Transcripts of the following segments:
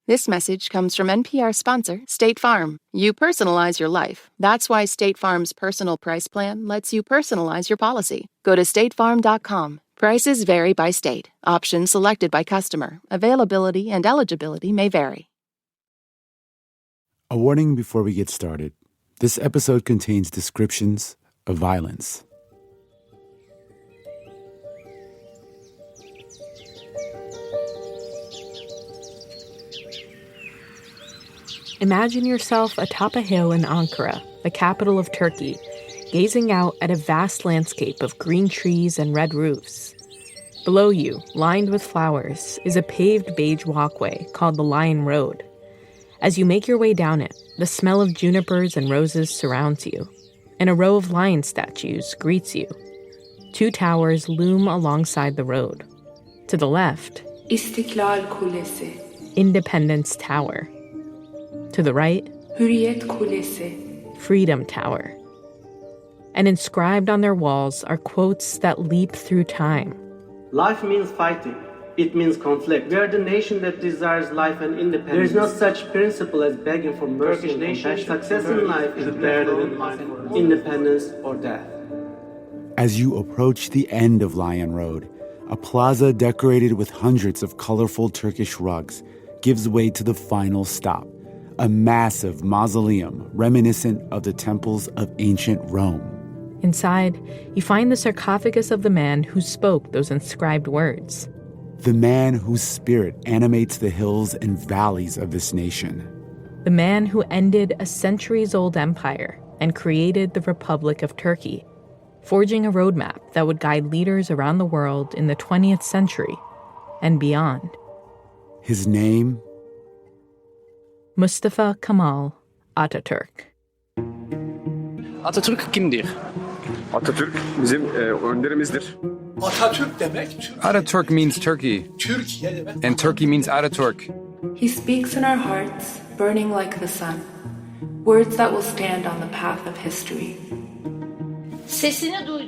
This message comes from NPR sponsor, State Farm. You personalize your life. That's why State Farm's Personal Price Plan lets you personalize your policy. Go to statefarm.com. Prices vary by state. Options selected by customer. Availability and eligibility may vary. A warning before we get started. This episode contains descriptions of violence. Imagine yourself atop a hill in Ankara, the capital of Turkey, gazing out at a vast landscape of green trees and red roofs. Below you, lined with flowers, is a paved beige walkway called the Lion Road. As you make your way down it, the smell of junipers and roses surrounds you, and a row of lion statues greets you. Two towers loom alongside the road. To the left, İstiklal Kulesi. Independence Tower. To the right, Hürriyet Kulesi. Freedom Tower. And inscribed on their walls are quotes that leap through time. Life means fighting. It means conflict. We are the nation that desires life and independence. There is no such principle as begging for mercy and compassion. Success in life is better than life for independence or death. As you approach the end of Lion Road, a plaza decorated with hundreds of colorful Turkish rugs gives way to the final stop, a massive mausoleum reminiscent of the temples of ancient Rome. Inside, you find the sarcophagus of the man who spoke those inscribed words. The man whose spirit animates the hills and valleys of this nation. The man who ended a centuries-old empire and created the Republic of Turkey, forging a roadmap that would guide leaders around the world in the 20th century and beyond. His name? Mustafa Kemal Atatürk. Atatürk kimdir? Atatürk bizim önderimizdir. Atatürk demek Türk. Atatürk means Turkey, Türkiye demek. and Turkey means Ataturk. He speaks in our hearts, burning like the sun. Words that will stand on the path of history.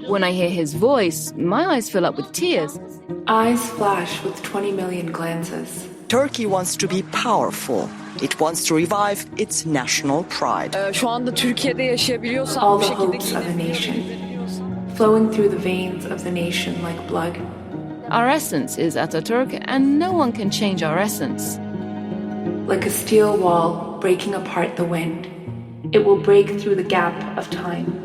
When I hear his voice, my eyes fill up with tears. Eyes flash with 20 million glances. Turkey wants to be powerful. It wants to revive its national pride. Şu anda Türkiye'de yaşayabiliyorsam All bu the şekilde hopes of a nation, flowing through the veins of the nation like blood. Our essence is Ataturk, and no one can change our essence. Like a steel wall breaking apart the wind, it will break through the gap of time.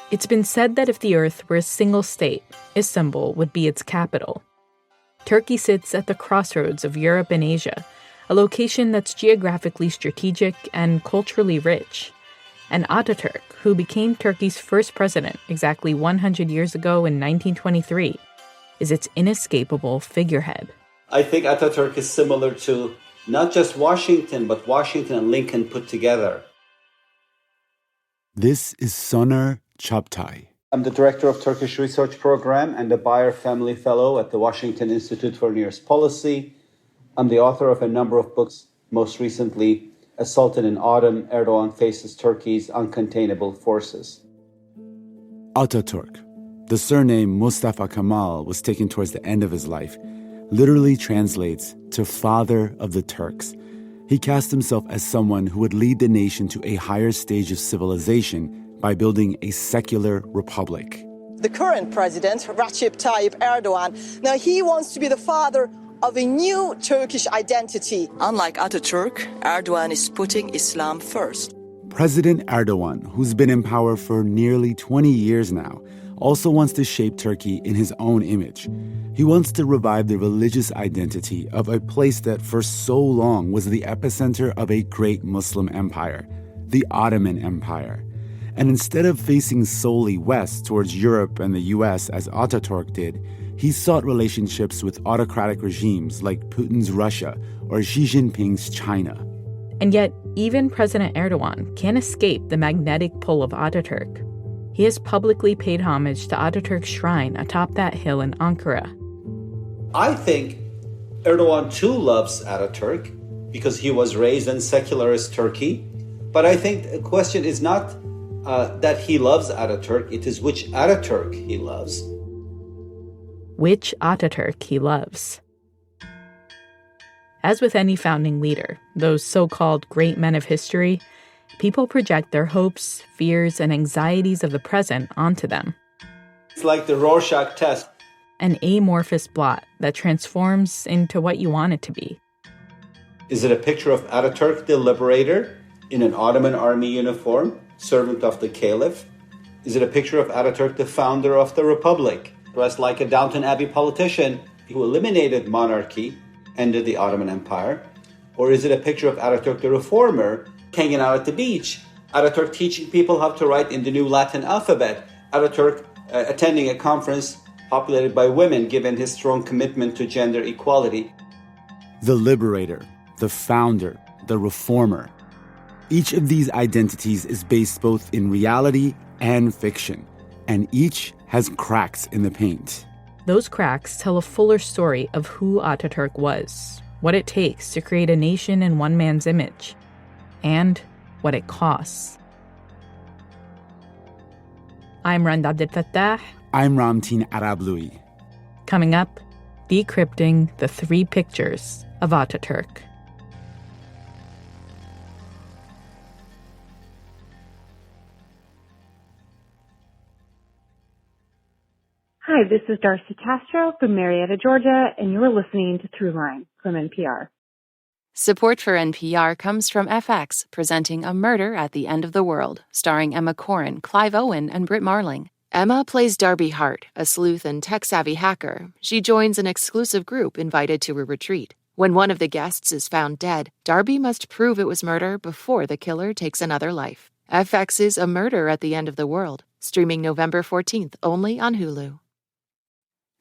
It's been said that if the Earth were a single state, Istanbul would be its capital. Turkey sits at the crossroads of Europe and Asia, a location that's geographically strategic and culturally rich. And Ataturk, who became Turkey's first president exactly 100 years ago in 1923, is its inescapable figurehead. I think Ataturk is similar to not just Washington, but Washington and Lincoln put together. This is Soner Çaptay. I'm the director of Turkish Research Program and the Bayer Family Fellow at the Washington Institute for Near East Policy. I'm the author of a number of books, most recently, A Sultan in Autumn, Erdogan Faces Turkey's Uncontainable Forces. Ataturk, the surname Mustafa Kemal was taken towards the end of his life, literally translates to father of the Turks. He cast himself as someone who would lead the nation to a higher stage of civilization by building a secular republic. The current president, Recep Tayyip Erdogan, now he wants to be the father of a new Turkish identity. Unlike Ataturk, Erdogan is putting Islam first. President Erdogan, who's been in power for nearly 20 years now, also wants to shape Turkey in his own image. He wants to revive the religious identity of a place that for so long was the epicenter of a great Muslim empire, the Ottoman Empire. And instead of facing solely west towards Europe and the US as Ataturk did, he sought relationships with autocratic regimes like Putin's Russia or Xi Jinping's China. And yet, even President Erdogan can't escape the magnetic pull of Ataturk. He has publicly paid homage to Ataturk's shrine atop that hill in Ankara. I think Erdogan too loves Ataturk, because he was raised in secularist Turkey. But I think the question is not that he loves Ataturk, it is which Ataturk he loves. Which Ataturk he loves. As with any founding leader, those so-called great men of history, people project their hopes, fears, and anxieties of the present onto them. It's like the Rorschach test. An amorphous blot that transforms into what you want it to be. Is it a picture of Ataturk, the liberator, in an Ottoman army uniform, servant of the caliph? Is it a picture of Ataturk, the founder of the republic, dressed like a Downton Abbey politician who eliminated monarchy, ended the Ottoman Empire? Or is it a picture of Ataturk, the reformer, hanging out at the beach? Ataturk teaching people how to write in the new Latin alphabet? Ataturk attending a conference populated by women, given his strong commitment to gender equality? The liberator, the founder, the reformer. Each of these identities is based both in reality and fiction, and each has cracks in the paint. Those cracks tell a fuller story of who Ataturk was, what it takes to create a nation in one man's image, and what it costs. I'm Randa Abdelfattah. I'm Ramtin Arablouei. Coming up, decrypting the 3 pictures of Ataturk. Hi, this is Darcy Castro from Marietta, Georgia, and you're listening to Throughline from NPR. Support for NPR comes from FX, presenting A Murder at the End of the World, starring Emma Corrin, Clive Owen, and Britt Marling. Emma plays Darby Hart, a sleuth and tech-savvy hacker. She joins an exclusive group invited to a retreat. When one of the guests is found dead, Darby must prove it was murder before the killer takes another life. FX's A Murder at the End of the World, streaming November 14th only on Hulu.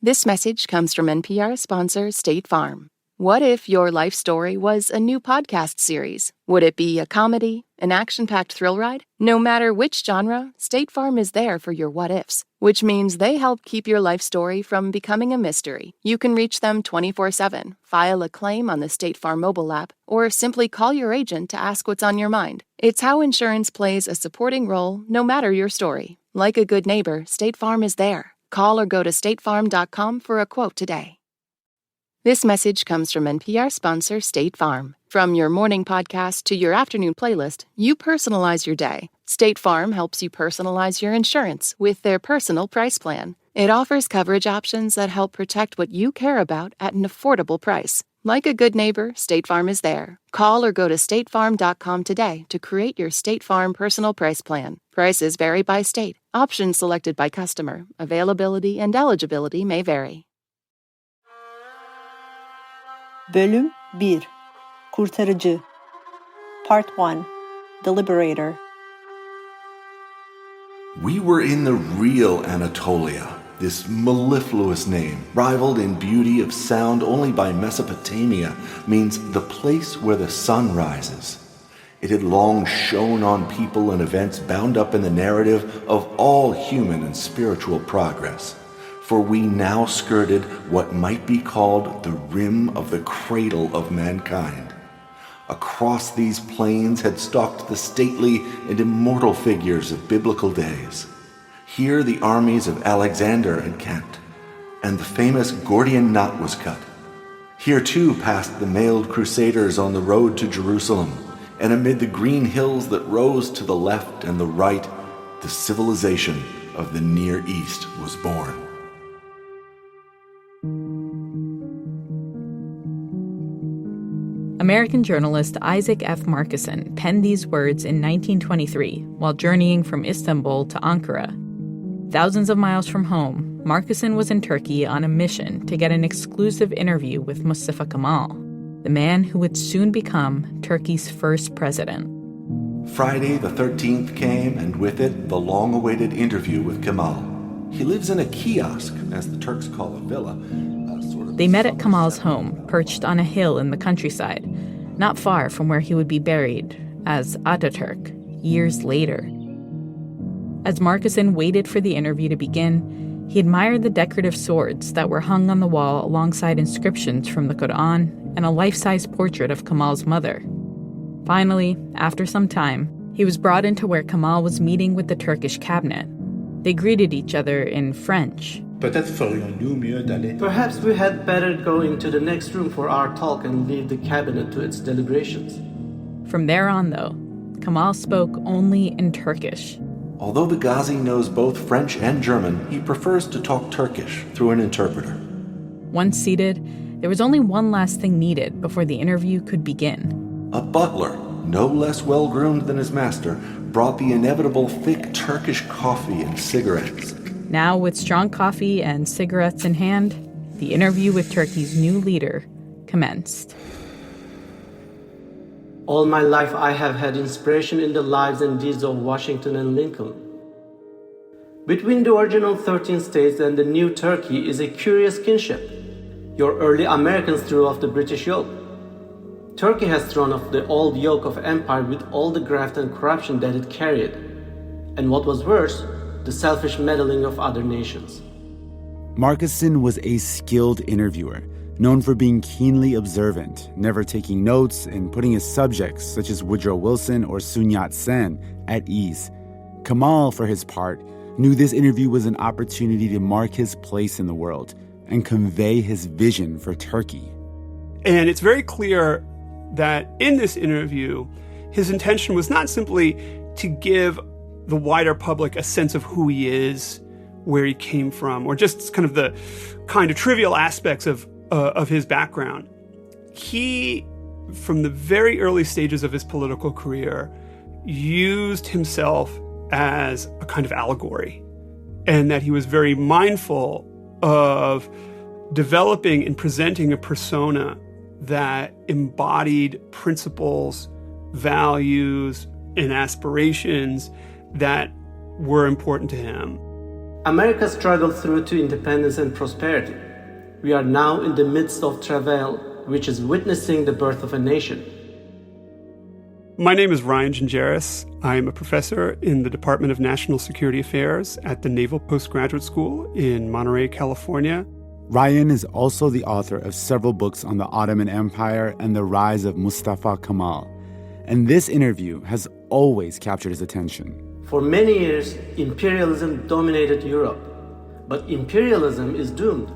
This message comes from NPR sponsor State Farm. What if your life story was a new podcast series? Would it be a comedy, an action-packed thrill ride? No matter which genre, State Farm is there for your what-ifs, which means they help keep your life story from becoming a mystery. You can reach them 24/7, file a claim on the State Farm mobile app, or simply call your agent to ask what's on your mind. It's how insurance plays a supporting role no matter your story. Like a good neighbor, State Farm is there. Call or go to statefarm.com for a quote today. This message comes from NPR sponsor State Farm. From your morning podcast to your afternoon playlist, you personalize your day. State Farm helps you personalize your insurance with their personal price plan. It offers coverage options that help protect what you care about at an affordable price. Like a good neighbor, State Farm is there. Call or go to statefarm.com today to create your State Farm personal price plan. Prices vary by state. Options selected by customer. Availability and eligibility may vary. Bölüm 1. Kurtarıcı. Part 1. The Liberator. We were in the real Anatolia, this mellifluous name, rivaled in beauty of sound only by Mesopotamia, means the place where the sun rises. It had long shone on people and events bound up in the narrative of all human and spiritual progress. For we now skirted what might be called the rim of the cradle of mankind. Across these plains had stalked the stately and immortal figures of biblical days. Here the armies of Alexander encamped, and the famous Gordian knot was cut. Here too passed the mailed crusaders on the road to Jerusalem, and amid the green hills that rose to the left and the right, the civilization of the Near East was born. American journalist Isaac F. Marcusson penned these words in 1923 while journeying from Istanbul to Ankara. Thousands of miles from home, Marcusson was in Turkey on a mission to get an exclusive interview with Mustafa Kemal, the man who would soon become Turkey's first president. Friday the 13th came, and with it the long-awaited interview with Kemal. He lives in a kiosk, as the Turks call a villa. They met at Kemal's home, perched on a hill in the countryside, not far from where he would be buried as Ataturk years later. As Marcusson waited for the interview to begin, he admired the decorative swords that were hung on the wall alongside inscriptions from the Quran and a life-size portrait of Kemal's mother. Finally, after some time, he was brought into where Kemal was meeting with the Turkish cabinet. They greeted each other in French. Perhaps we had better go into the next room for our talk and leave the cabinet to its deliberations. From there on, though, Kemal spoke only in Turkish. Although the Ghazi knows both French and German, he prefers to talk Turkish through an interpreter. Once seated, there was only one last thing needed before the interview could begin. A butler, no less well-groomed than his master, brought the inevitable thick Turkish coffee and cigarettes. Now, with strong coffee and cigarettes in hand, the interview with Turkey's new leader commenced. All my life I have had inspiration in the lives and deeds of Washington and Lincoln. Between the original 13 states and the new Turkey is a curious kinship. Your early Americans threw off the British yoke. Turkey has thrown off the old yoke of empire with all the graft and corruption that it carried. And what was worse, the selfish meddling of other nations. Marcuson was a skilled interviewer, known for being keenly observant, never taking notes, and putting his subjects, such as Woodrow Wilson or Sun Yat-sen, at ease. Kemal, for his part, knew this interview was an opportunity to mark his place in the world and convey his vision for Turkey. And it's very clear that in this interview, his intention was not simply to give the wider public a sense of who he is, where he came from, or just kind of the kind of trivial aspects of his background. He, from the very early stages of his political career, used himself as a kind of allegory, and that he was very mindful of developing and presenting a persona that embodied principles, values, and aspirations that were important to him. America struggled through to independence and prosperity. We are now in the midst of travail, which is witnessing the birth of a nation. My name is Ryan Gingeris. I am a professor in the Department of National Security Affairs at the Naval Postgraduate School in Monterey, California. Ryan is also the author of several books on the Ottoman Empire and the rise of Mustafa Kemal. And this interview has always captured his attention. For many years, imperialism dominated Europe, but imperialism is doomed.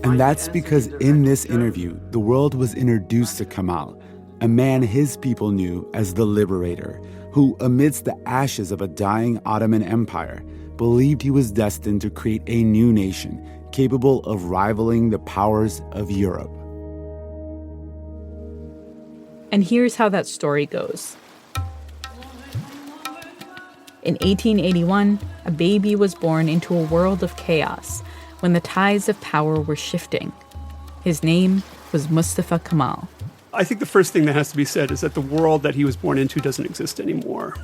And that's because in this interview, the world was introduced to Kemal, a man his people knew as the Liberator, who, amidst the ashes of a dying Ottoman Empire, believed he was destined to create a new nation capable of rivaling the powers of Europe. And here's how that story goes. In 1881, a baby was born into a world of chaos when the tides of power were shifting. His name was Mustafa Kemal. I think the first thing that has to be said is that the world that he was born into doesn't exist anymore.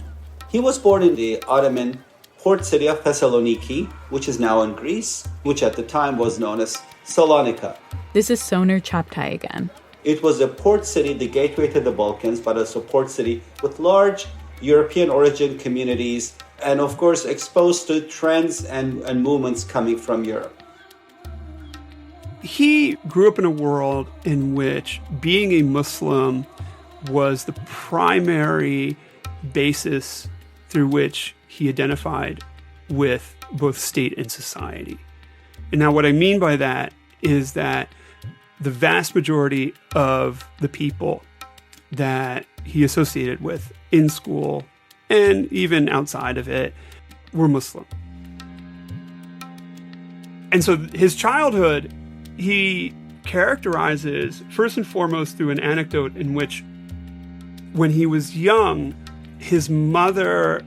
He was born in the Ottoman port city of Thessaloniki, which is now in Greece, which at the time was known as Salonika. This is Soner Chaptai again. It was a port city, the gateway to the Balkans, but also a port city with large European origin communities, and of course exposed to trends and movements coming from Europe. He grew up in a world in which being a Muslim was the primary basis through which he identified with both state and society. And now what I mean by that is that the vast majority of the people that he associated with in school and even outside of it were Muslim. And so his childhood, he characterizes first and foremost through an anecdote in which when he was young, his mother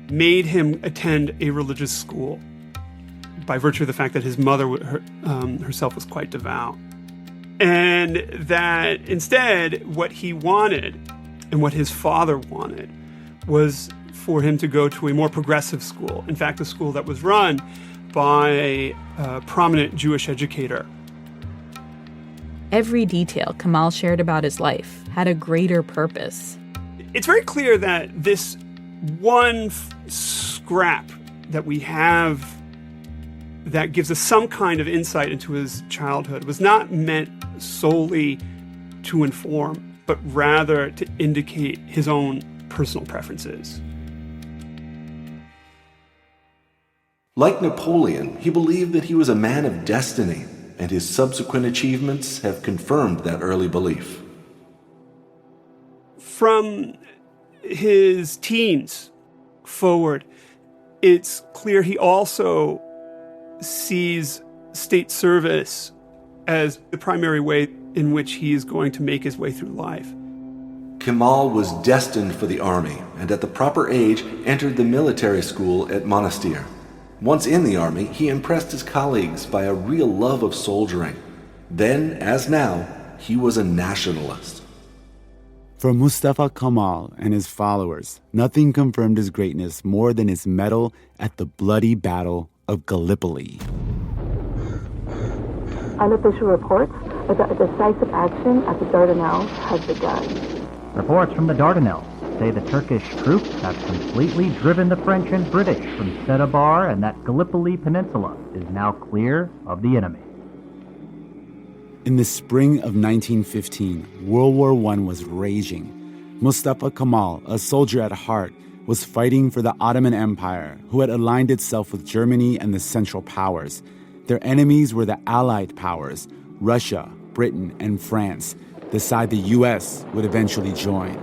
made him attend a religious school by virtue of the fact that his mother herself was quite devout. And that instead, what he wanted and what his father wanted was for him to go to a more progressive school. In fact, a school that was run by a prominent Jewish educator. Every detail Kemal shared about his life had a greater purpose. It's very clear that this one scrap that we have that gives us some kind of insight into his childhood was not meant solely to inform, but rather to indicate his own personal preferences. Like Napoleon, he believed that he was a man of destiny, and his subsequent achievements have confirmed that early belief. From his teens forward, it's clear he also sees state service as the primary way in which he is going to make his way through life. Kemal was destined for the army, and at the proper age entered the military school at Monastir. Once in the army, he impressed his colleagues by a real love of soldiering. Then, as now, he was a nationalist. For Mustafa Kemal and his followers, nothing confirmed his greatness more than his medal at the bloody Battle of Gallipoli. Unofficial reports that a decisive action at the Dardanelles has begun. Reports from the Dardanelles say the Turkish troops have completely driven the French and British from Sedabar, and that Gallipoli Peninsula is now clear of the enemy. In the spring of 1915, World War I was raging. Mustafa Kemal, a soldier at heart, was fighting for the Ottoman Empire, who had aligned itself with Germany and the Central Powers. Their enemies were the Allied powers, Russia, Britain, and France, the side the U.S. would eventually join.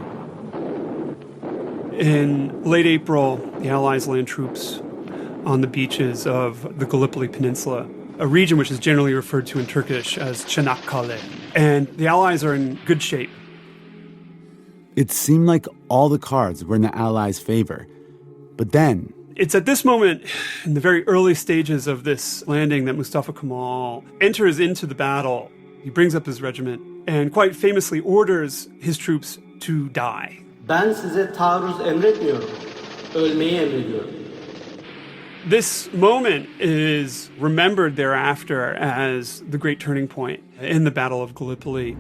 In late April, the Allies land troops on the beaches of the Gallipoli Peninsula, a region which is generally referred to in Turkish as Çanakkale. And the Allies are in good shape. It seemed like all the cards were in the Allies' favor. But then... It's at this moment, in the very early stages of this landing, that Mustafa Kemal enters into the battle. He brings up his regiment and quite famously orders his troops to die. Ben size taarruz emretmiyorum. Ölmeyi emrediyorum. This moment is remembered thereafter as the great turning point in the Battle of Gallipoli.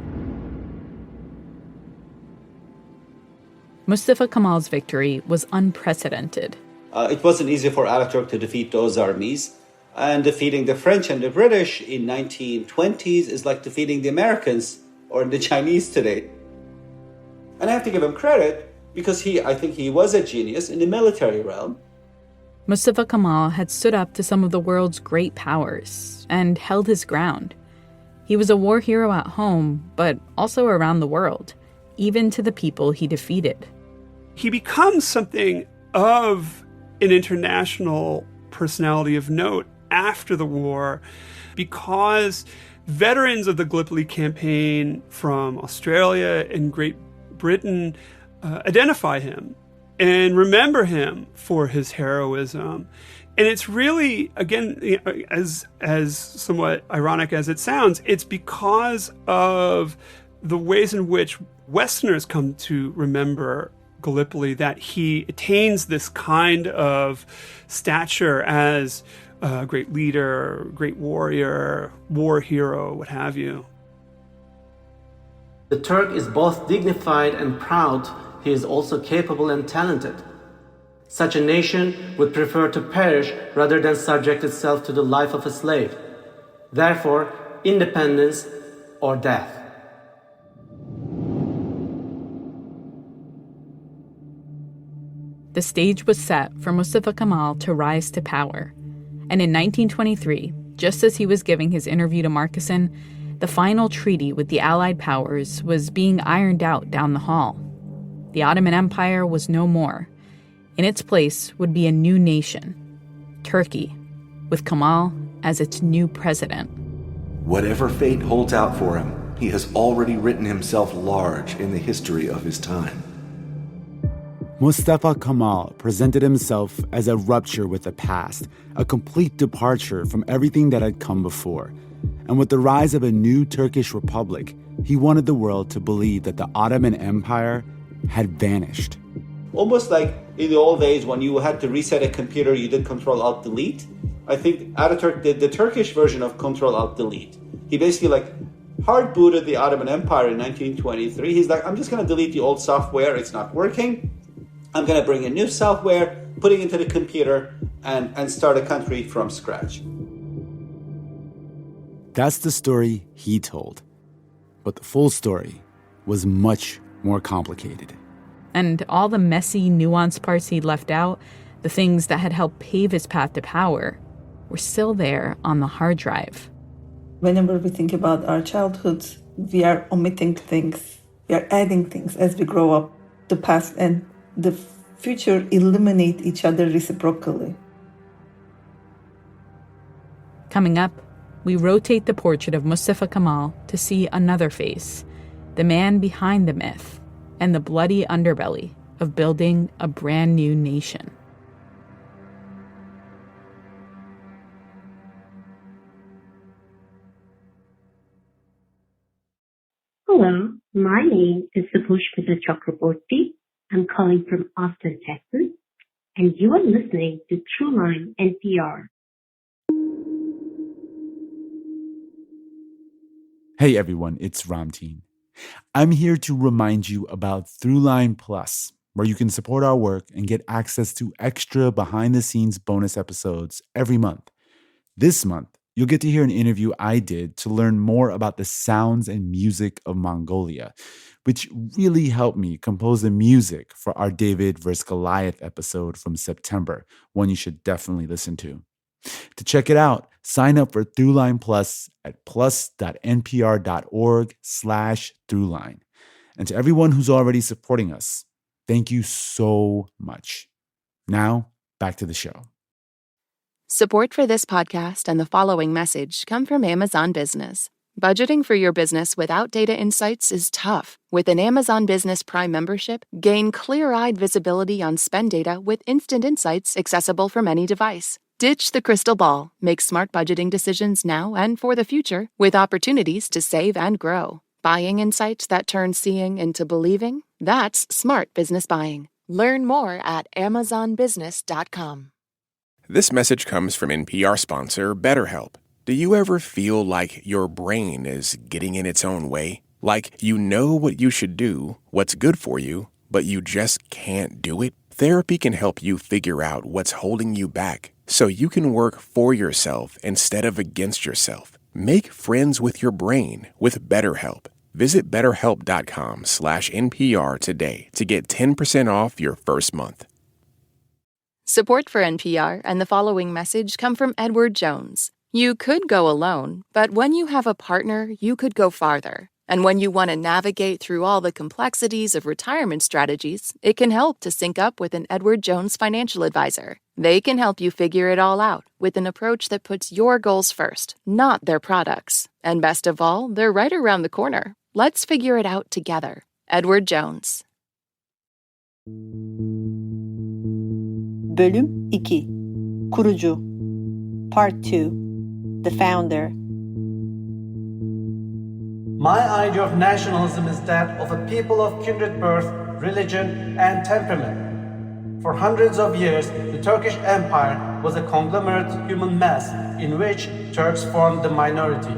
Mustafa Kemal's victory was unprecedented. It wasn't easy for Ataturk to defeat those armies. And defeating the French and the British in 1920s is like defeating the Americans or the Chinese today. And I have to give him credit because I think he was a genius in the military realm. Mustafa Kemal had stood up to some of the world's great powers and held his ground. He was a war hero at home, but also around the world, even to the people he defeated. He becomes something of an international personality of note after the war because veterans of the Gallipoli campaign from Australia and Great Britain identify him and remember him for his heroism. And it's really, again, as somewhat ironic as it sounds, it's because of the ways in which Westerners come to remember Gallipoli that he attains this kind of stature as a great leader, great warrior, war hero, what have you. The Turk is both dignified and proud. He is also capable and talented. Such a nation would prefer to perish rather than subject itself to the life of a slave. Therefore, independence or death. The stage was set for Mustafa Kemal to rise to power. And in 1923, just as he was giving his interview to Markussen, the final treaty with the Allied powers was being ironed out down the hall. The Ottoman Empire was no more. In its place would be a new nation, Turkey, with Kemal as its new president. Whatever fate holds out for him, he has already written himself large in the history of his time. Mustafa Kemal presented himself as a rupture with the past, a complete departure from everything that had come before. And with the rise of a new Turkish republic, he wanted the world to believe that the Ottoman Empire had vanished. Almost like in the old days when you had to reset a computer, you did Control-Alt-Delete. I think Ataturk did the Turkish version of Control-Alt-Delete. He basically hard booted the Ottoman Empire in 1923. He's like, I'm just going to delete the old software. It's not working. I'm going to bring in new software, put it into the computer, and start a country from scratch. That's the story he told. But the full story was much more complicated. And all the messy, nuanced parts he'd left out, the things that had helped pave his path to power, were still there on the hard drive. Whenever we think about our childhoods, we are omitting things, we are adding things as we grow up. The past and the future eliminate each other reciprocally. Coming up, we rotate the portrait of Mustafa Kemal to see another face, the man behind the myth and the bloody underbelly of building a brand new nation. Hello, my name is Subhushpita Chakraborty. I'm calling from Austin, Texas, and you are listening to Throughline NPR. Hey everyone, it's Ramteen. I'm here to remind you about Throughline Plus, where you can support our work and get access to extra behind-the-scenes bonus episodes every month. This month, you'll get to hear an interview I did to learn more about the sounds and music of Mongolia, which really helped me compose the music for our David vs. Goliath episode from September, one you should definitely listen to. To check it out, sign up for Throughline Plus at plus.npr.org/Throughline. And to everyone who's already supporting us, thank you so much. Now, back to the show. Support for this podcast and the following message come from Amazon Business. Budgeting for your business without data insights is tough. With an Amazon Business Prime membership, gain clear-eyed visibility on spend data with instant insights accessible from any device. Ditch the crystal ball. Make smart budgeting decisions now and for the future with opportunities to save and grow. Buying insights that turn seeing into believing? That's smart business buying. Learn more at amazonbusiness.com. This message comes from NPR sponsor BetterHelp. Do you ever feel like your brain is getting in its own way? Like you know what you should do, what's good for you, but you just can't do it? Therapy can help you figure out what's holding you back so you can work for yourself instead of against yourself. Make friends with your brain with BetterHelp. Visit BetterHelp.com/NPR today to get 10% off your first month. Support for NPR and the following message come from Edward Jones. You could go alone, but when you have a partner, you could go farther. And when you want to navigate through all the complexities of retirement strategies, it can help to sync up with an Edward Jones financial advisor. They can help you figure it all out with an approach that puts your goals first, not their products. And best of all, they're right around the corner. Let's figure it out together. Edward Jones. Bölüm 2. Kurucu. Part 2. The Founder. My idea of nationalism is that of a people of kindred birth, religion, and temperament. For hundreds of years, the Turkish Empire was a conglomerate human mass in which Turks formed the minority.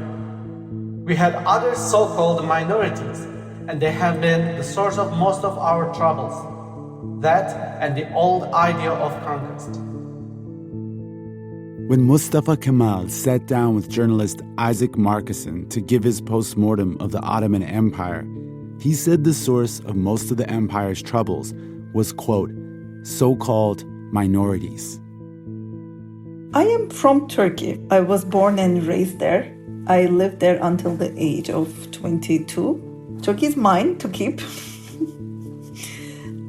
We had other so-called minorities, and they have been the source of most of our troubles. That and the old idea of conquest. When Mustafa Kemal sat down with journalist Isaac Marcusson to give his postmortem of the Ottoman Empire, he said the source of most of the empire's troubles was, quote, so-called minorities. I am from Turkey. I was born and raised there. I lived there until the age of 22. Turkey is mine to keep.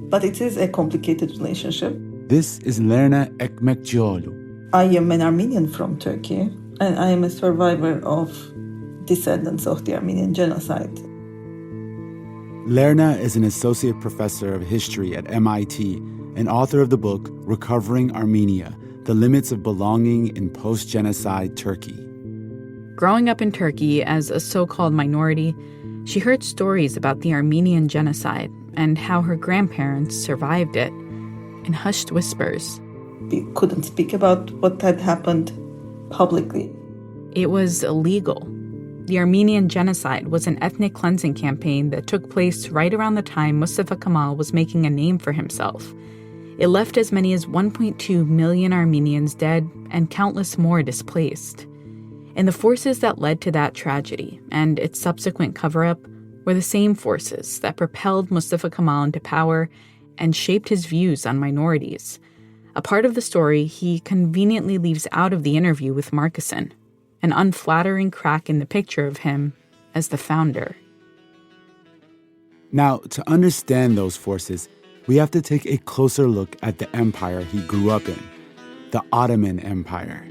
But it is a complicated relationship. This is Lerna Ekmekcioglu. I am an Armenian from Turkey, and I am a survivor of descendants of the Armenian genocide. Lerna is an associate professor of history at MIT and author of the book Recovering Armenia, The Limits of Belonging in Post-Genocide Turkey. Growing up in Turkey as a so-called minority, she heard stories about the Armenian genocide and how her grandparents survived it in hushed whispers. We couldn't speak about what had happened publicly. It was illegal. The Armenian genocide was an ethnic cleansing campaign that took place right around the time Mustafa Kemal was making a name for himself. It left as many as 1.2 million Armenians dead and countless more displaced. And the forces that led to that tragedy and its subsequent cover-up were the same forces that propelled Mustafa Kemal into power and shaped his views on minorities, a part of the story he conveniently leaves out of the interview with Markussen, an unflattering crack in the picture of him as the founder. Now, to understand those forces, we have to take a closer look at the empire he grew up in, the Ottoman Empire.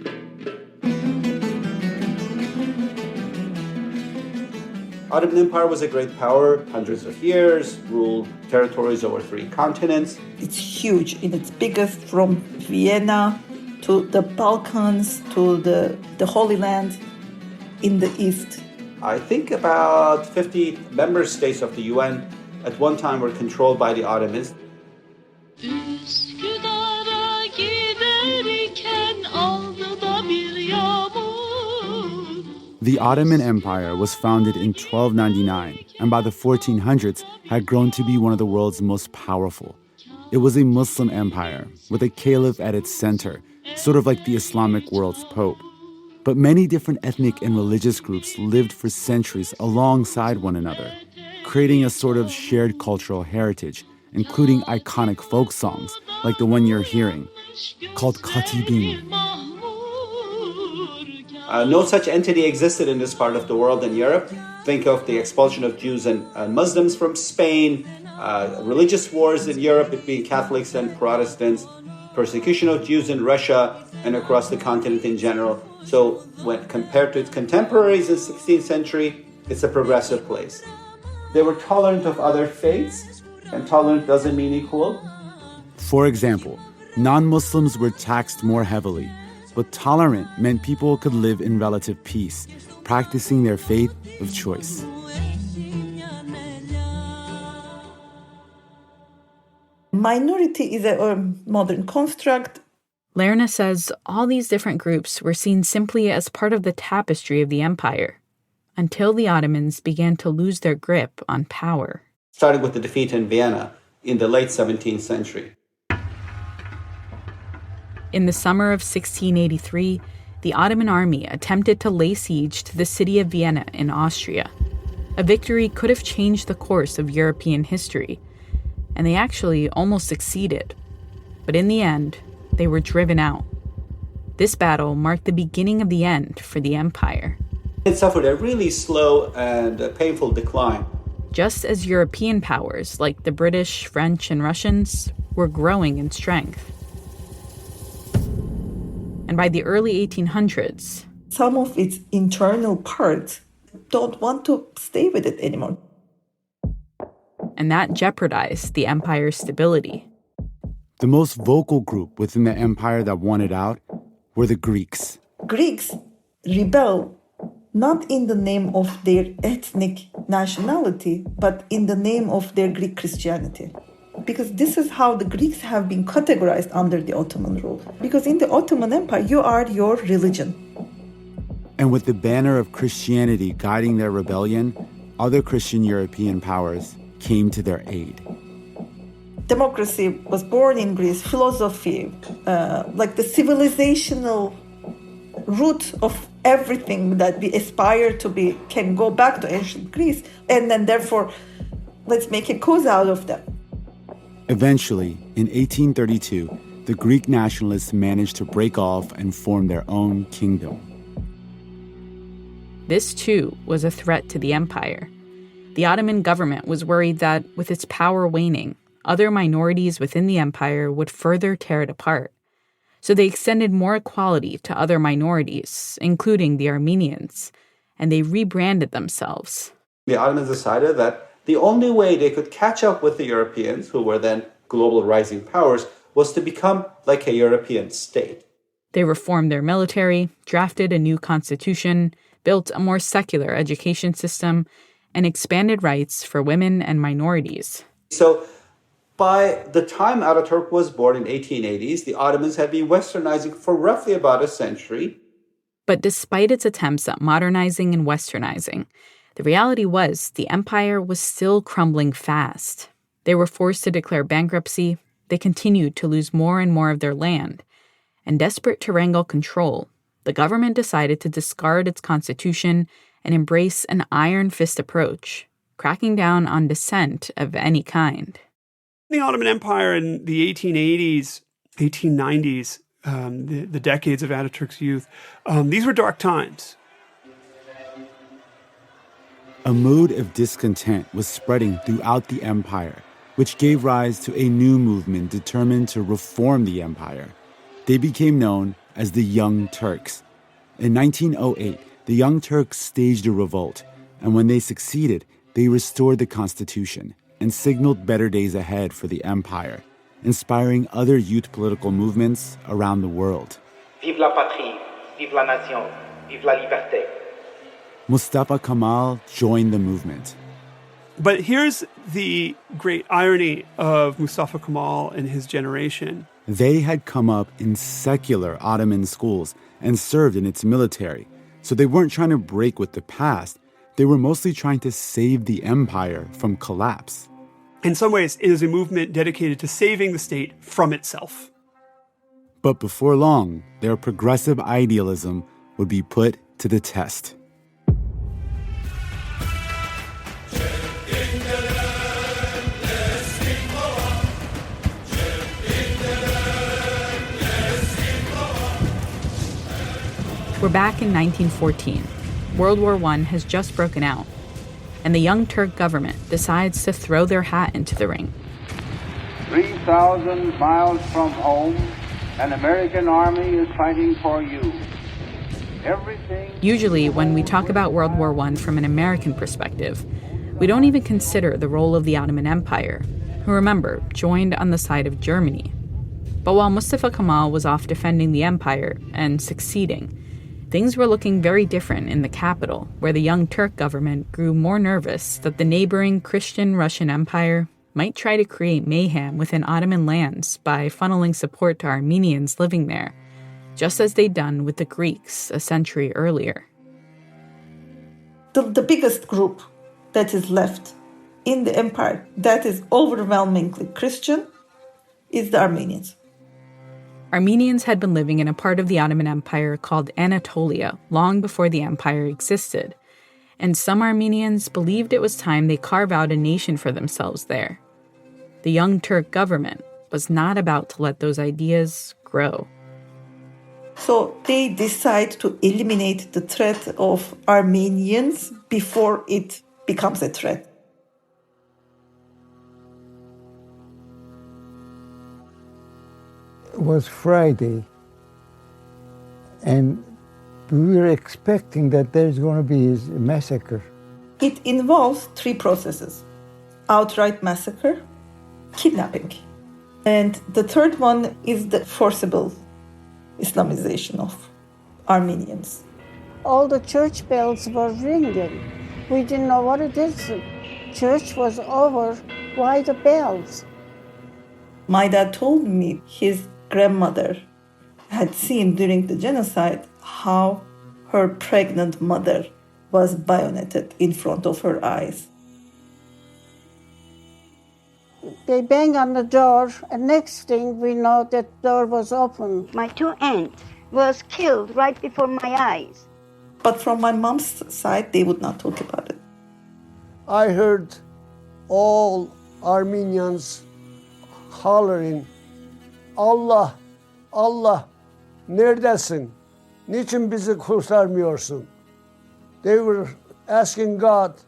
Ottoman Empire was a great power, hundreds of years, ruled territories over 3 continents. It's huge, and it's biggest from Vienna to the Balkans to the Holy Land in the east. I think about 50 member states of the UN at one time were controlled by the Ottomans. The Ottoman Empire was founded in 1299 and by the 1400s had grown to be one of the world's most powerful. It was a Muslim empire with a caliph at its center, sort of like the Islamic world's pope. But many different ethnic and religious groups lived for centuries alongside one another, creating a sort of shared cultural heritage, including iconic folk songs like the one you're hearing, called Khatibin. No such entity existed in this part of the world in Europe. Think of the expulsion of Jews and Muslims from Spain, religious wars in Europe between Catholics and Protestants, persecution of Jews in Russia and across the continent in general. So when compared to its contemporaries in the 16th century, it's a progressive place. They were tolerant of other faiths, and tolerant doesn't mean equal. For example, non-Muslims were taxed more heavily, but tolerant meant people could live in relative peace, practicing their faith of choice. Minority is a modern construct. Lerna says all these different groups were seen simply as part of the tapestry of the empire, until the Ottomans began to lose their grip on power. Starting with the defeat in Vienna in the late 17th century. In the summer of 1683, the Ottoman army attempted to lay siege to the city of Vienna in Austria. A victory could have changed the course of European history, and they actually almost succeeded. But in the end, they were driven out. This battle marked the beginning of the end for the empire. It suffered a really slow and painful decline. Just as European powers like the British, French, and Russians were growing in strength. And by the early 1800s, some of its internal parts don't want to stay with it anymore. And that jeopardized the empire's stability. The most vocal group within the empire that wanted out were the Greeks. Greeks rebel not in the name of their ethnic nationality, but in the name of their Greek Christianity. Because this is how the Greeks have been categorized under the Ottoman rule. Because in the Ottoman Empire, you are your religion. And with the banner of Christianity guiding their rebellion, other Christian European powers came to their aid. Democracy was born in Greece, philosophy, like the civilizational root of everything that we aspire to be can go back to ancient Greece. And then therefore, let's make a cause out of them. Eventually, in 1832, the Greek nationalists managed to break off and form their own kingdom. This, too, was a threat to the empire. The Ottoman government was worried that, with its power waning, other minorities within the empire would further tear it apart. So they extended more equality to other minorities, including the Armenians, and they rebranded themselves. The Ottomans decided that the only way they could catch up with the Europeans, who were then global rising powers, was to become like a European state. They reformed their military, drafted a new constitution, built a more secular education system, and expanded rights for women and minorities. So by the time Ataturk was born in 1880s, the Ottomans had been westernizing for roughly about a century. But despite its attempts at modernizing and westernizing, the reality was the empire was still crumbling fast. They were forced to declare bankruptcy, they continued to lose more and more of their land, and desperate to wrangle control, the government decided to discard its constitution and embrace an iron fist approach, cracking down on dissent of any kind. The Ottoman Empire in the 1880s, 1890s, the decades of Ataturk's youth, these were dark times. A mood of discontent was spreading throughout the empire, which gave rise to a new movement determined to reform the empire. They became known as the Young Turks. In 1908, the Young Turks staged a revolt, and when they succeeded, they restored the constitution and signaled better days ahead for the empire, inspiring other youth political movements around the world. Vive la patrie, vive la nation, vive la liberté. Mustafa Kemal joined the movement. But here's the great irony of Mustafa Kemal and his generation. They had come up in secular Ottoman schools and served in its military, so they weren't trying to break with the past. They were mostly trying to save the empire from collapse. In some ways, it is a movement dedicated to saving the state from itself. But before long, their progressive idealism would be put to the test. We're back in 1914. World War I has just broken out, and the Young Turk government decides to throw their hat into the ring. 3,000 miles from home, an American army is fighting for you. Everything. Usually, when we talk about World War I from an American perspective, we don't even consider the role of the Ottoman Empire, who, remember, joined on the side of Germany. But while Mustafa Kemal was off defending the empire and succeeding, things were looking very different in the capital, where the Young Turk government grew more nervous that the neighboring Christian Russian Empire might try to create mayhem within Ottoman lands by funneling support to Armenians living there, just as they'd done with the Greeks a century earlier. The biggest group that is left in the empire that is overwhelmingly Christian is the Armenians. Armenians had been living in a part of the Ottoman Empire called Anatolia long before the empire existed, and some Armenians believed it was time they carve out a nation for themselves there. The Young Turk government was not about to let those ideas grow. So they decide to eliminate the threat of Armenians before it becomes a threat. It was Friday, and we were expecting that there's going to be a massacre. It involves three processes: outright massacre, kidnapping, and the third one is the forcible Islamization of Armenians. All the church bells were ringing. We didn't know what it is. Church was over. Why the bells? My dad told me his grandmother had seen during the genocide how her pregnant mother was bayoneted in front of her eyes. They bang on the door, and next thing we know, that door was open. My two aunts was killed right before my eyes. But from my mom's side, they would not talk about it. I heard all Armenians hollering, Allah, Allah, neredesin? Niçin bizi kurtarmıyorsun? They were asking God,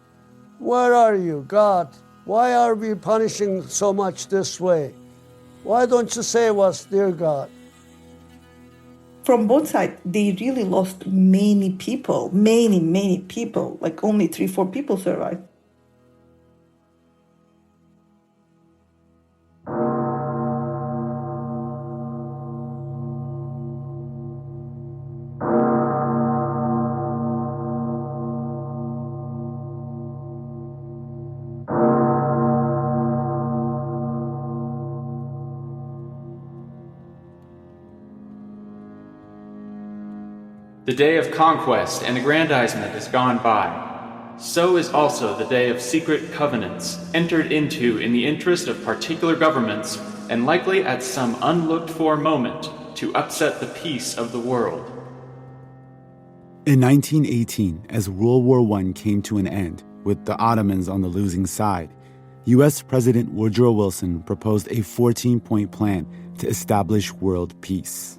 where are you, God? Why are we punishing so much this way? Why don't you save us, dear God? From both sides, they really lost many people, many people. Like only 3-4 people survived. The day of conquest and aggrandizement is gone by. So is also the day of secret covenants, entered into in the interest of particular governments, and likely at some unlooked-for moment to upset the peace of the world. In 1918, as World War I came to an end, with the Ottomans on the losing side, U.S. President Woodrow Wilson proposed a 14-point plan to establish world peace.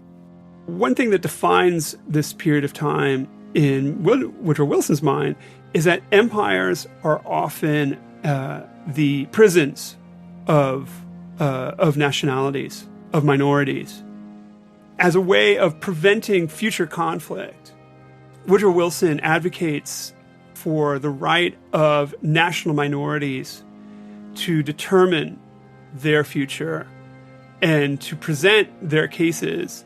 One thing that defines this period of time in Woodrow Wilson's mind is that empires are often the prisons of nationalities, of minorities. As a way of preventing future conflict, Woodrow Wilson advocates for the right of national minorities to determine their future and to present their cases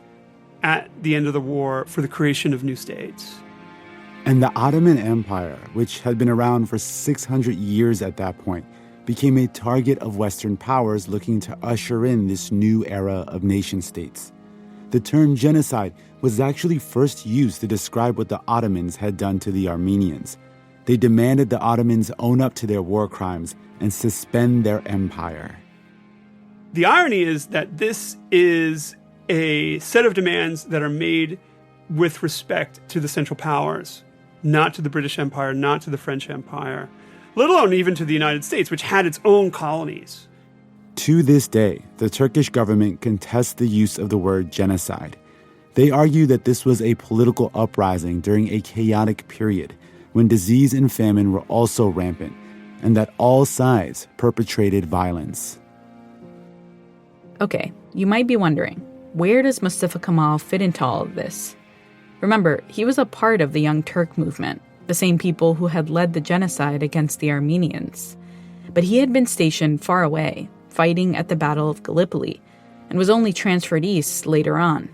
at the end of the war for the creation of new states. And the Ottoman Empire, which had been around for 600 years at that point, became a target of Western powers looking to usher in this new era of nation-states. The term genocide was actually first used to describe what the Ottomans had done to the Armenians. They demanded the Ottomans own up to their war crimes and suspend their empire. The irony is that this is a set of demands that are made with respect to the Central Powers, not to the British Empire, not to the French Empire, let alone even to the United States, which had its own colonies. To this day, the Turkish government contests the use of the word genocide. They argue that this was a political uprising during a chaotic period when disease and famine were also rampant, and that all sides perpetrated violence. Okay, you might be wondering, where does Mustafa Kemal fit into all of this? Remember, he was a part of the Young Turk movement, the same people who had led the genocide against the Armenians. But he had been stationed far away, fighting at the Battle of Gallipoli, and was only transferred east later on.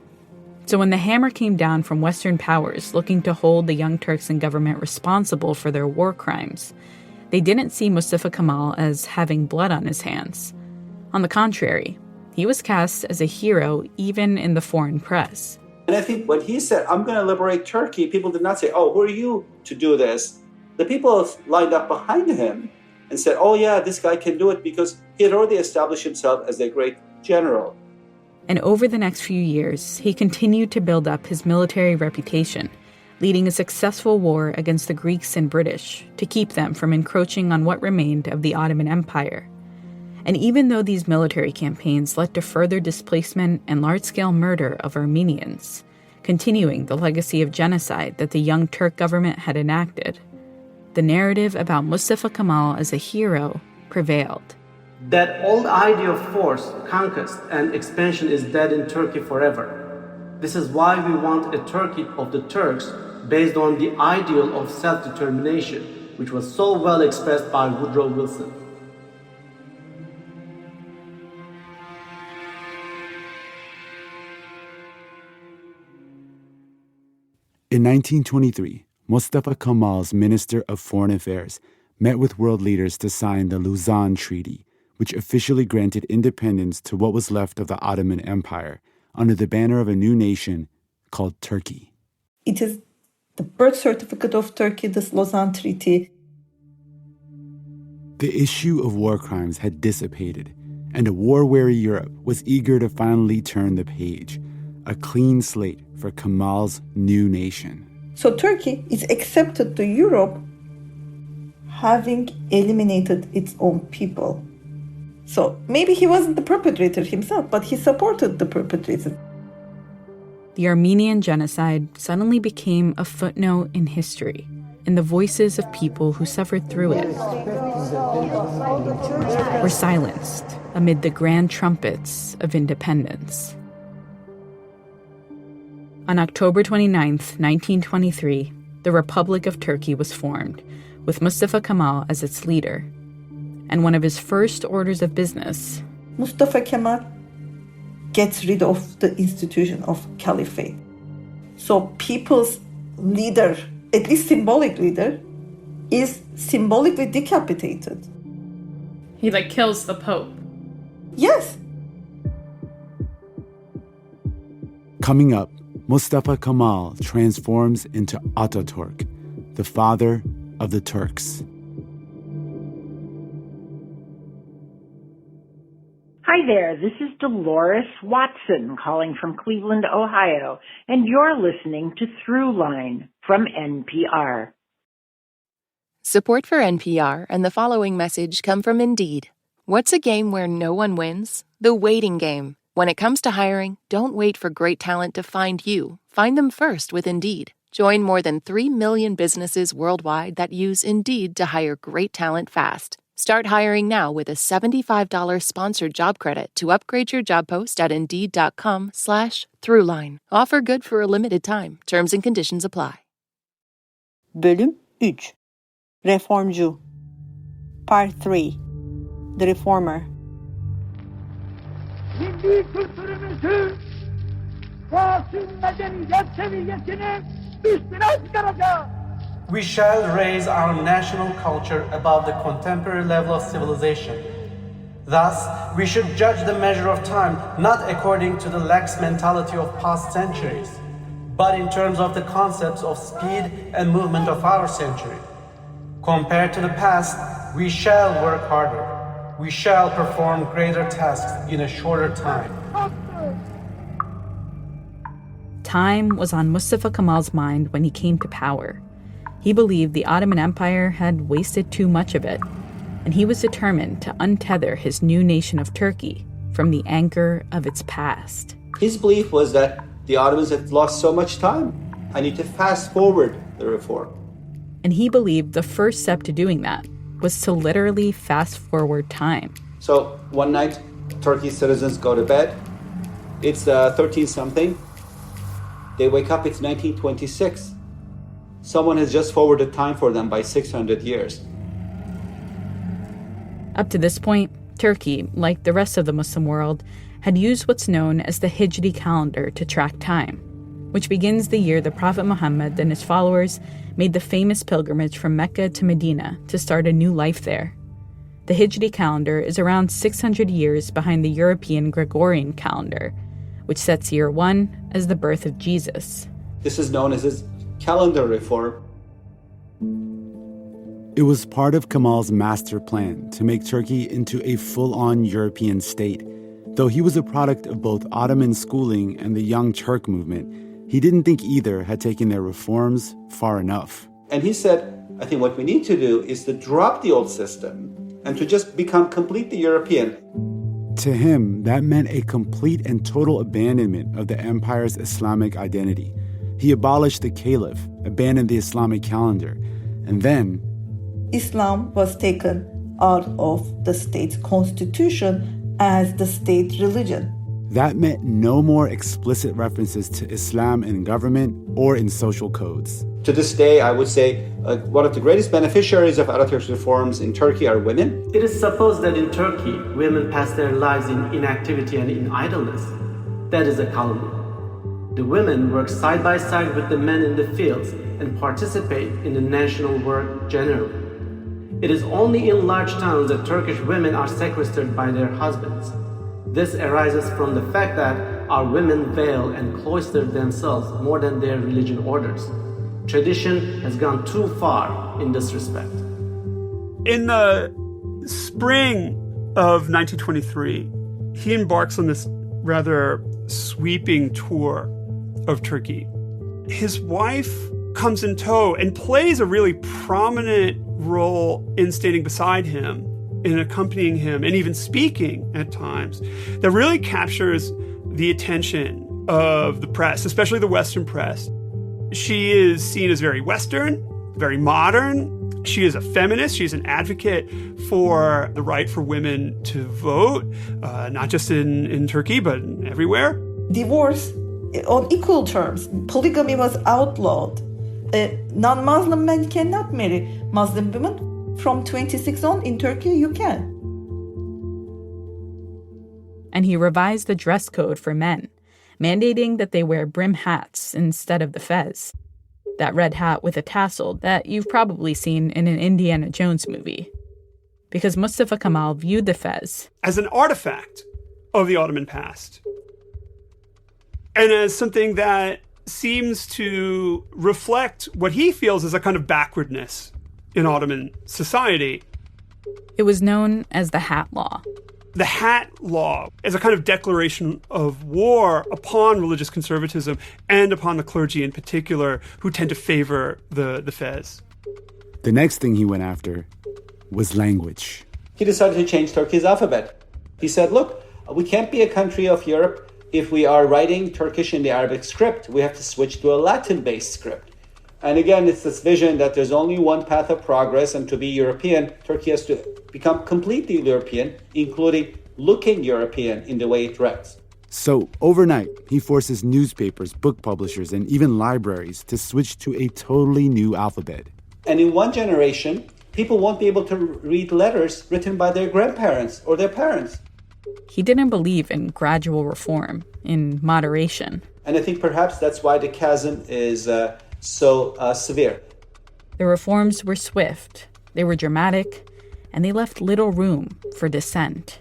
So when the hammer came down from Western powers looking to hold the Young Turks and government responsible for their war crimes, they didn't see Mustafa Kemal as having blood on his hands. On the contrary, he was cast as a hero even in the foreign press. And I think when he said, I'm going to liberate Turkey, people did not say, oh, who are you to do this? The people lined up behind him and said, oh yeah, this guy can do it because he had already established himself as a great general. And over the next few years, he continued to build up his military reputation, leading a successful war against the Greeks and British to keep them from encroaching on what remained of the Ottoman Empire. And even though these military campaigns led to further displacement and large-scale murder of Armenians, continuing the legacy of genocide that the Young Turk government had enacted, the narrative about Mustafa Kemal as a hero prevailed. That old idea of force, conquest, and expansion is dead in Turkey forever. This is why we want a Turkey of the Turks based on the ideal of self-determination, which was so well expressed by Woodrow Wilson. In 1923, Mustafa Kemal's Minister of Foreign Affairs met with world leaders to sign the Lausanne Treaty, which officially granted independence to what was left of the Ottoman Empire under the banner of a new nation called Turkey. It is the birth certificate of Turkey, this Lausanne Treaty. The issue of war crimes had dissipated, and a war-weary Europe was eager to finally turn the page, a clean slate for Kemal's new nation. So Turkey is accepted to Europe having eliminated its own people. So maybe he wasn't the perpetrator himself, but he supported the perpetrator. The Armenian genocide suddenly became a footnote in history, in the voices of people who suffered through it were silenced amid the grand trumpets of independence. On October 29, 1923, the Republic of Turkey was formed, with Mustafa Kemal as its leader. And one of his first orders of business, Mustafa Kemal gets rid of the institution of caliphate. So people's leader, at least symbolic leader, is symbolically decapitated. He kills the Pope. Yes. Coming up, Mustafa Kemal transforms into Ataturk, the father of the Turks. Hi there, this is Dolores Watson calling from Cleveland, Ohio, and you're listening to Throughline from NPR. Support for NPR and the following message come from Indeed. What's a game where no one wins? The waiting game. When it comes to hiring, don't wait for great talent to find you. Find them first with Indeed. Join more than 3 million businesses worldwide that use Indeed to hire great talent fast. Start hiring now with a $75 sponsored job credit to upgrade your job post at Indeed.com/Throughline. Offer good for a limited time. Terms and conditions apply. Bölüm 3. Reformcu. Part 3. The Reformer. Milli kültürümüzü, fasil medeniyet seviyesini üstüne çıkaracağız. We shall raise our national culture above the contemporary level of civilization. Thus, we should judge the measure of time not according to the lax mentality of past centuries, but in terms of the concepts of speed and movement of our century. Compared to the past, we shall work harder. We shall perform greater tasks in a shorter time. Time was on Mustafa Kemal's mind when he came to power. He believed the Ottoman Empire had wasted too much of it, and he was determined to untether his new nation of Turkey from the anchor of its past. His belief was that the Ottomans had lost so much time. I need to fast forward the reform. And he believed the first step to doing that was to literally fast forward time. So one night, Turkey's citizens go to bed. It's 13-something. They wake up, it's 1926. Someone has just forwarded time for them by 600 years. Up to this point, Turkey, like the rest of the Muslim world, had used what's known as the Hijri calendar to track time, which begins the year the Prophet Muhammad and his followers made the famous pilgrimage from Mecca to Medina to start a new life there. The Hijri calendar is around 600 years behind the European Gregorian calendar, which sets year 1 as the birth of Jesus. This is known as his calendar reform. It was part of Kemal's master plan to make Turkey into a full-on European state. Though he was a product of both Ottoman schooling and the Young Turk movement, he didn't think either had taken their reforms far enough. And he said, I think what we need to do is to drop the old system and to just become completely European. To him, that meant a complete and total abandonment of the empire's Islamic identity. He abolished the caliph, abandoned the Islamic calendar, and then Islam was taken out of the state's constitution as the state religion. That meant no more explicit references to Islam in government or in social codes. To this day, I would say one of the greatest beneficiaries of Ataturk's reforms in Turkey are women. It is supposed that in Turkey, women pass their lives in inactivity and in idleness. That is a calumny. The women work side by side with the men in the fields and participate in the national work generally. It is only in large towns that Turkish women are sequestered by their husbands. This arises from the fact that our women veil and cloister themselves more than their religion orders. Tradition has gone too far in this respect. In the spring of 1923, he embarks on this rather sweeping tour of Turkey. His wife comes in tow and plays a really prominent role in standing beside him, in accompanying him, and even speaking at times, that really captures the attention of the press, especially the Western press. She is seen as very Western, very modern. She is a feminist. She's an advocate for the right for women to vote, not just in Turkey, but everywhere. Divorce on equal terms. Polygamy was outlawed. Non-Muslim men cannot marry Muslim women. From 26 on in Turkey, you can. And he revised the dress code for men, mandating that they wear brim hats instead of the fez. That red hat with a tassel that you've probably seen in an Indiana Jones movie. Because Mustafa Kemal viewed the fez as an artifact of the Ottoman past, and as something that seems to reflect what he feels is a kind of backwardness in Ottoman society. It was known as the Hat Law. The Hat Law is a kind of declaration of war upon religious conservatism and upon the clergy in particular, who tend to favor the fez. The next thing he went after was language. He decided to change Turkey's alphabet. He said, look, we can't be a country of Europe if we are writing Turkish in the Arabic script. We have to switch to a Latin-based script. And again, it's this vision that there's only one path of progress, and to be European, Turkey has to become completely European, including looking European in the way it writes. So overnight, he forces newspapers, book publishers, and even libraries to switch to a totally new alphabet. And in one generation, people won't be able to read letters written by their grandparents or their parents. He didn't believe in gradual reform, in moderation. And I think perhaps that's why the chasm is so severe. The reforms were swift, they were dramatic, and they left little room for dissent.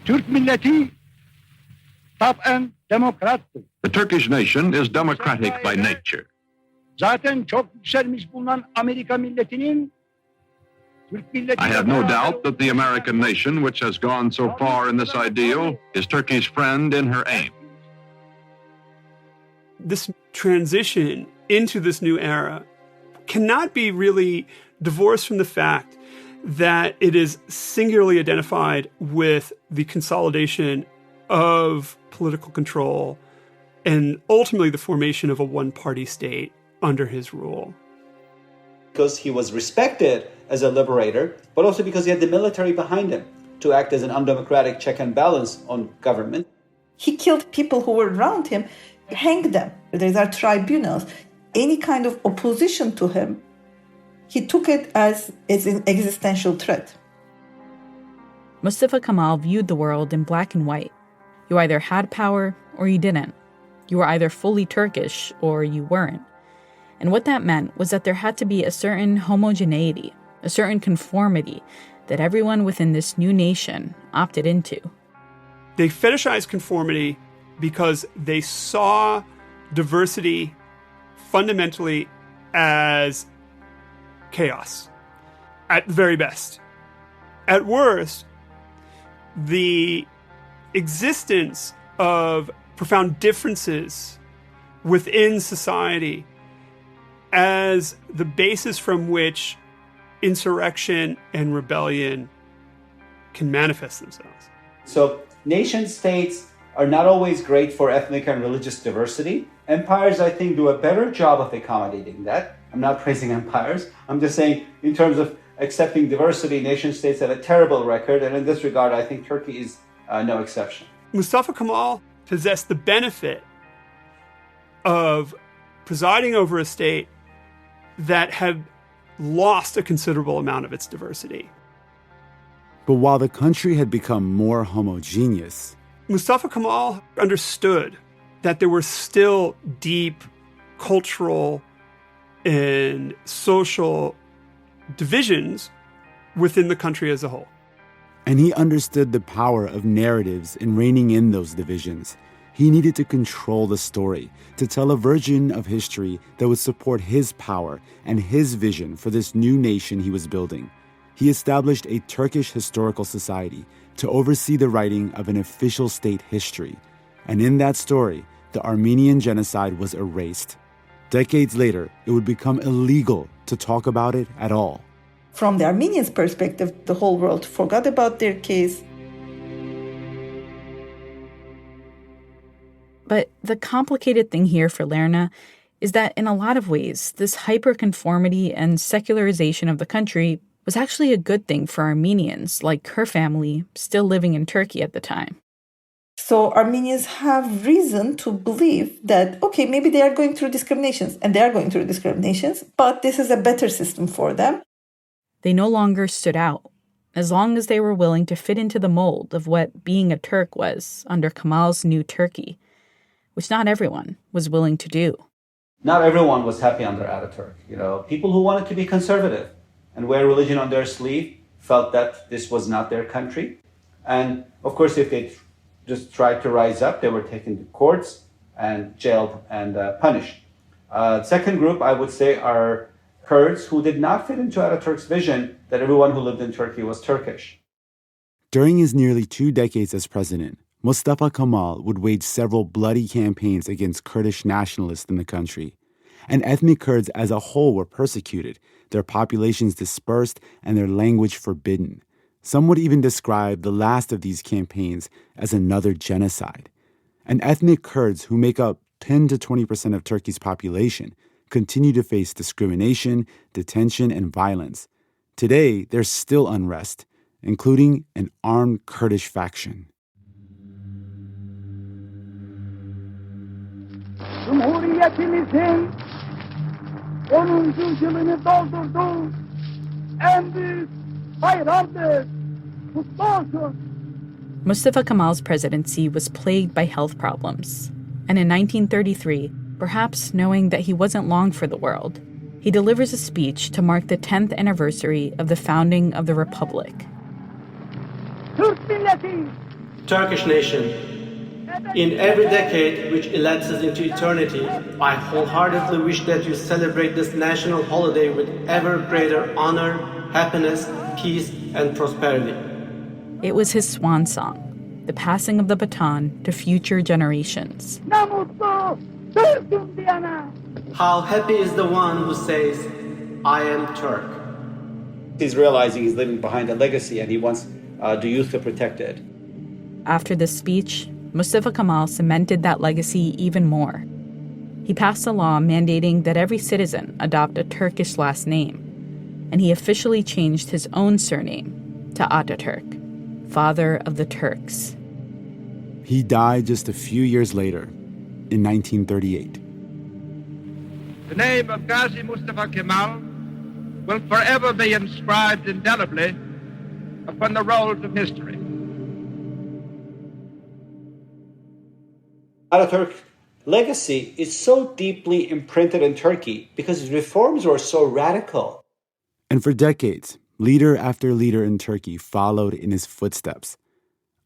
Türk milleti taben demokrattır. The Turkish nation is democratic by nature. Zaten çok yükselmiş bulunan Amerika milletinin Türk milleti... I have no doubt that the American nation, which has gone so far in this ideal, is Turkey's friend in her aim. This transition into this new era cannot be really divorced from the fact that it is singularly identified with the consolidation of political control and ultimately the formation of a one-party state under his rule. Because he was respected as a liberator, but also because he had the military behind him to act as an undemocratic check and balance on government. He killed people who were around him, hanged them. There are tribunals. Any kind of opposition to him, he took it as an existential threat. Mustafa Kemal viewed the world in black and white. You either had power or you didn't. You were either fully Turkish or you weren't. And what that meant was that there had to be a certain homogeneity, a certain conformity that everyone within this new nation opted into. They fetishized conformity because they saw diversity fundamentally as chaos, at the very best. At worst, the existence of profound differences within society as the basis from which insurrection and rebellion can manifest themselves. So nation states are not always great for ethnic and religious diversity. Empires, I think, do a better job of accommodating that. I'm not praising empires. I'm just saying in terms of accepting diversity, nation states have a terrible record. And in this regard, I think Turkey is no exception. Mustafa Kemal possessed the benefit of presiding over a state that had lost a considerable amount of its diversity. But while the country had become more homogeneous, Mustafa Kemal understood that there were still deep cultural and social divisions within the country as a whole. And he understood the power of narratives in reining in those divisions. He needed to control the story, to tell a version of history that would support his power and his vision for this new nation he was building. He established a Turkish Historical Society to oversee the writing of an official state history. And in that story, the Armenian genocide was erased. Decades later, it would become illegal to talk about it at all. From the Armenians' perspective, the whole world forgot about their case. But the complicated thing here for Lerna is that in a lot of ways, this hyperconformity and secularization of the country was actually a good thing for Armenians, like her family, still living in Turkey at the time. So Armenians have reason to believe that, okay, maybe they are going through discriminations, and they are going through discriminations, but this is a better system for them. They no longer stood out, as long as they were willing to fit into the mold of what being a Turk was under Kemal's new Turkey, which not everyone was willing to do. Not everyone was happy under Ataturk. People who wanted to be conservative and wear religion on their sleeve felt that this was not their country. And of course, if they just tried to rise up, they were taken to courts and jailed and punished. Second group, I would say, are Kurds who did not fit into Ataturk's vision that everyone who lived in Turkey was Turkish. During his nearly 2 decades as president, Mustafa Kemal would wage several bloody campaigns against Kurdish nationalists in the country. And ethnic Kurds as a whole were persecuted, their populations dispersed, and their language forbidden. Some would even describe the last of these campaigns as another genocide. And ethnic Kurds, who make up 10 to 20% of Turkey's population, continue to face discrimination, detention, and violence. Today, there's still unrest, including an armed Kurdish faction. Cumhuriyetimizin 10. yılını doldurdu. En büyük bayramdır. Kutlu olsun. Mustafa Kemal's presidency was plagued by health problems. And in 1933, perhaps knowing that he wasn't long for the world, he delivers a speech to mark the 10th anniversary of the founding of the Republic. Turkish nation, in every decade which elapses into eternity, I wholeheartedly wish that you celebrate this national holiday with ever greater honor, happiness, peace, and prosperity. It was his swan song, the passing of the baton to future generations. How happy is the one who says, I am Turk. He's realizing he's leaving behind a legacy and he wants the youth to protect it. After this speech, Mustafa Kemal cemented that legacy even more. He passed a law mandating that every citizen adopt a Turkish last name, and he officially changed his own surname to Ataturk, father of the Turks. He died just a few years later, in 1938. The name of Gazi Mustafa Kemal will forever be inscribed indelibly upon the rolls of history. Ataturk's legacy is so deeply imprinted in Turkey because his reforms were so radical. And for decades, leader after leader in Turkey followed in his footsteps,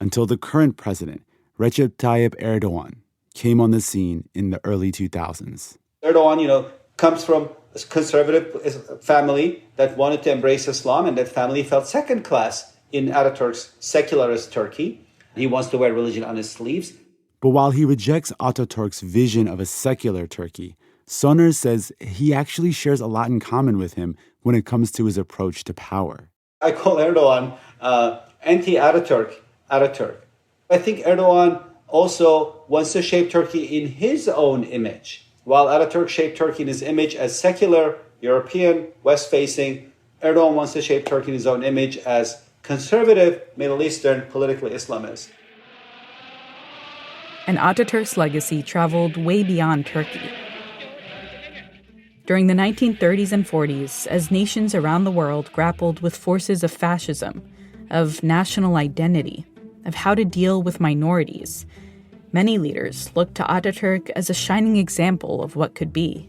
until the current president, Recep Tayyip Erdogan, came on the scene in the early 2000s. Erdogan, comes from a conservative family that wanted to embrace Islam, and that family felt second class in Ataturk's secularist Turkey. He wants to wear religion on his sleeves. But while he rejects Ataturk's vision of a secular Turkey, Soner says he actually shares a lot in common with him when it comes to his approach to power. I call Erdogan anti-Ataturk. I think Erdogan also wants to shape Turkey in his own image. While Ataturk shaped Turkey in his image as secular, European, West-facing, Erdogan wants to shape Turkey in his own image as conservative, Middle Eastern, politically Islamist. And Ataturk's legacy traveled way beyond Turkey. During the 1930s and 40s, as nations around the world grappled with forces of fascism, of national identity, of how to deal with minorities, many leaders looked to Ataturk as a shining example of what could be.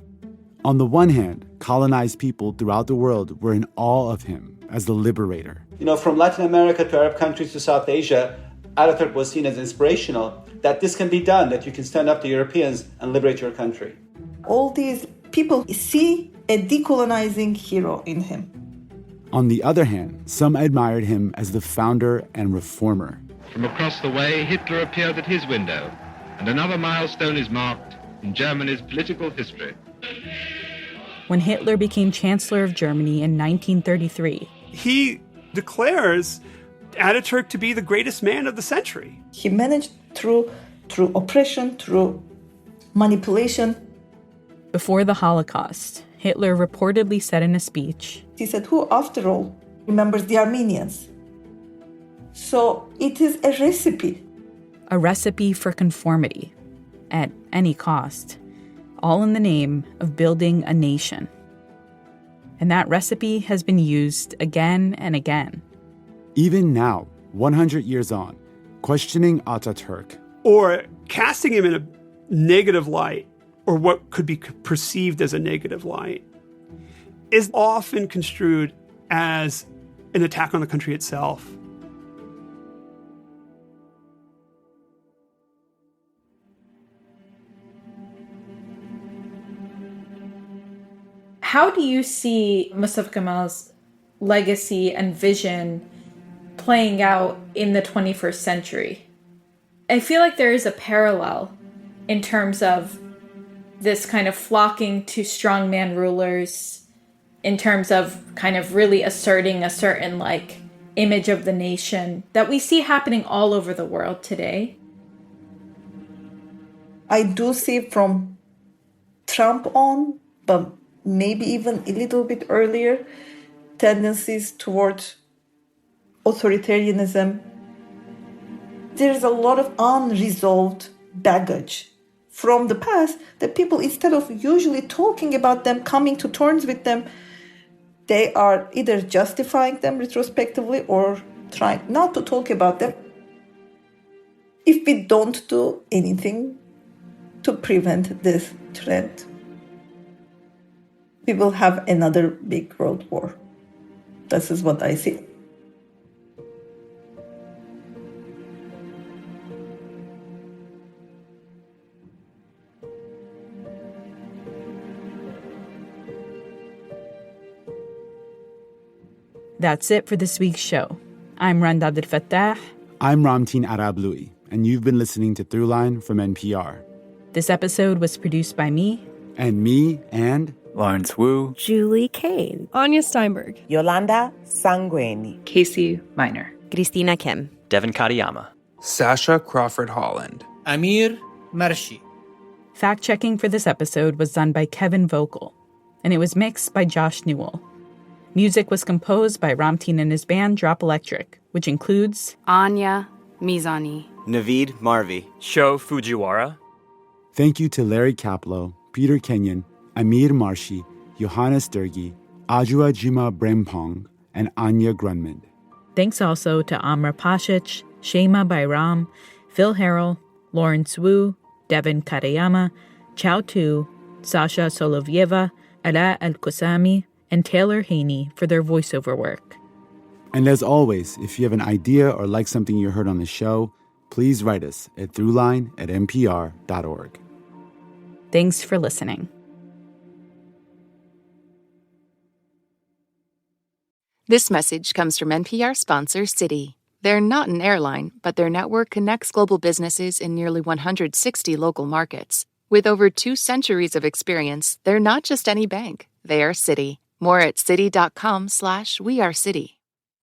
On the one hand, colonized people throughout the world were in awe of him as the liberator. From Latin America to Arab countries to South Asia, Ataturk was seen as inspirational, that this can be done, that you can stand up to Europeans and liberate your country. All these people see a decolonizing hero in him. On the other hand, some admired him as the founder and reformer. From across the way, Hitler appeared at his window, and another milestone is marked in Germany's political history. When Hitler became Chancellor of Germany in 1933, he declares Ataturk to be the greatest man of the century. He managed through oppression, through manipulation. Before the Holocaust, Hitler reportedly said in a speech, he said, who, after all, remembers the Armenians? So it is a recipe. A recipe for conformity, at any cost, all in the name of building a nation. And that recipe has been used again and again. Even now, 100 years on, questioning Ataturk, or casting him in a negative light, or what could be perceived as a negative light, is often construed as an attack on the country itself. How do you see Mustafa Kemal's legacy and vision playing out in the 21st century? I feel like there is a parallel in terms of this kind of flocking to strongman rulers in terms of kind of really asserting a certain like image of the nation that we see happening all over the world today. I do see from Trump on, but maybe even a little bit earlier, tendencies towards authoritarianism. There's a lot of unresolved baggage from the past that people, instead of usually talking about them, coming to terms with them, they are either justifying them retrospectively or trying not to talk about them. If we don't do anything to prevent this trend, we will have another big world war. This is what I see. That's it for this week's show. I'm Randa Abdel-Fattah. I'm Ramtin Arablouei, and you've been listening to Throughline from NPR. This episode was produced by me. And me, and Lawrence Wu, Julie Kane, Anya Steinberg, Yolanda Sangweni, Casey Minor, Christina Kim, Devin Katayama, Sasha Crawford Holland, Amir Marshi. Fact-checking for this episode was done by Kevin Vogel, and it was mixed by Josh Newell. Music was composed by Ramtin and his band Drop Electric, which includes Anya Mizani, Naveed Marvi, Sho Fujiwara. Thank you to Larry Kaplow, Peter Kenyon, Amir Marshi, Johannes Dergi, Ajua Jima Brempong, and Anya Grunmond. Thanks also to Amra Pasic, Shema Bairam, Phil Harrell, Lawrence Wu, Devin Katayama, Chao Tu, Sasha Solovyeva, Ala Al-Kusami, and Taylor Haney for their voiceover work. And as always, if you have an idea or like something you heard on the show, please write us at throughline@npr.org. Thanks for listening. This message comes from NPR sponsor Citi. They're not an airline, but their network connects global businesses in nearly 160 local markets. With over 2 centuries of experience, they're not just any bank. They are Citi. More at citi.com/weareciti.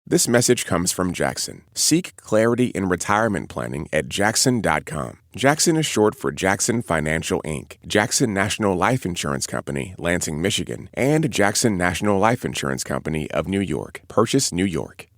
This message comes from Jackson. Seek clarity in retirement planning at jackson.com. Jackson is short for Jackson Financial Inc., Jackson National Life Insurance Company, Lansing, Michigan, and Jackson National Life Insurance Company of New York, Purchase, New York.